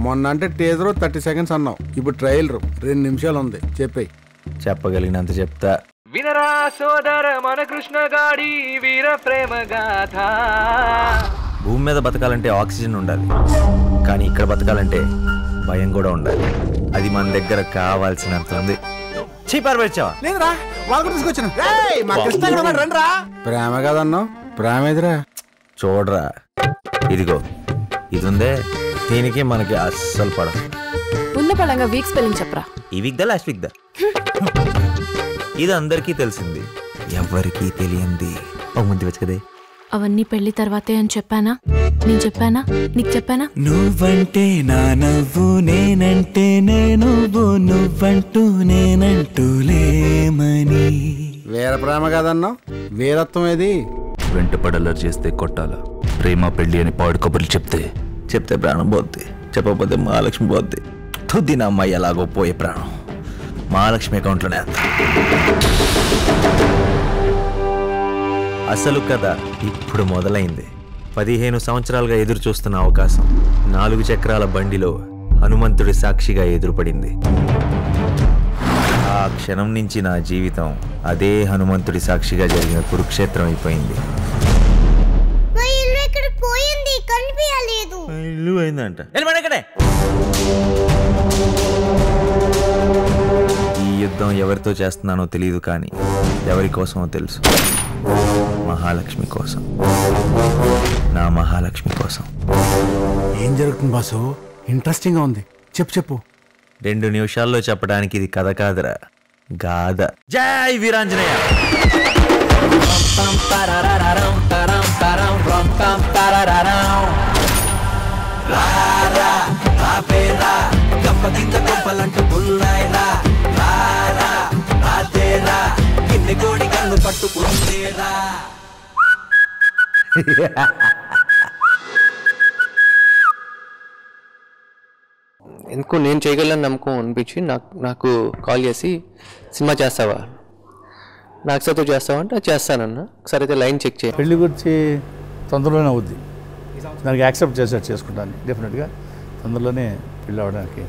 మొన్న అంటే teaser 30 seconds అన్నావు, ఇప్పుడు ట్రైలర్ 2 నిమిషాలు ఉంది. చెప్పేయి. చెప్పగలిగినంత చెప్తా. వినరా సోదర మన కృష్ణ గాడి వీర ప్రేమ గాథ. భూమి మీద బతకాలంటే ఆక్సిజన్ ఉండాలి, కానీ ఇక్కడ బతకాలంటే భయం కూడా ఉండాలి. అది మన దగ్గర కావాల్సినంత ఉంది. చీపారబెచ్చావా? లేదురా, వాళ్ళు కూడా తీసుకొచ్చిన. ప్రేమ కదన్నావు, ప్రేమ ఎదురా. చూడరా, ఇదిగో ఇది ఉందే, దీనికి మనకి అస్సలు పడదు. ఉన్న పడంగా వీక్ స్పెల్లింగ్ చెప్పరా. ఈ వీక్ దా లాస్ట్ వీక్ దా. ఇది అందరికీ తెలిసింది, ఎవరికీ తెలియంది ఒక ముందు వచ్చు కదే. అవన్నీ పెళ్లి తర్వాతే అని చెప్పానా? నేను చెప్పానా? నీకు చెప్పానా? నువ్వంటే నా నవ్వు, నేనంటే నేను నువ్వంటూ నేనంటూ లేమని. వీర ప్రేమ కదన్నావు, వీరత్వం ఏది? వెంట పడలర్ చేస్తే కొట్టాల, ప్రేమ పెళ్లి అని పాడు కబుర్లు చెప్తే ప్రాణం పోద్ది, చెప్పకపోతే మహాలక్ష్మి పోద్ది. తుద్ది నా అమ్మాయి ఎలాగో పోయే ప్రాణం మహాలక్ష్మి అకౌంట్లోనే. అసలు కథ ఇప్పుడు మొదలైంది. 15 సంవత్సరాలుగా ఎదురు చూస్తున్న అవకాశం 4 చక్రాల బండిలో హనుమంతుడి సాక్షిగా ఎదురుపడింది. ఆ క్షణం నుంచి నా జీవితం అదే హనుమంతుడి సాక్షిగా జరిగిన కురుక్షేత్రం అయిపోయింది. ఇల్లు అయిందంట. ఈ యుద్ధం ఎవరితో చేస్తున్నానో తెలియదు, కానీ ఎవరి కోసమో తెలుసు. మహాలక్ష్మి కోసం, నా మహాలక్ష్మి కోసం. ఏం జరుగుతుంది బాసు? ఇంట్రెస్టింగ్ గా ఉంది, చెప్పు. 2 నిమిషాల్లో చెప్పడానికి ఇది కథ కాదురా, గాథ. జై వీరాంజనేయ. ఎందుకు నేను చేయగలను నమ్మకం అనిపించి నాకు కాల్ చేసి సినిమా చేస్తావా, నాకు సతో చేస్తావా అంటే చేస్తానన్నా. సరే అయితే లైన్ చెక్ చేయి. పెళ్లి గురించి తొందరలోనే అవుద్ది, దానికి యాక్సెప్ట్ చేసుకుంటాను. డెఫినెట్గా తొందరలోనే పెళ్ళి అవ్వడానికి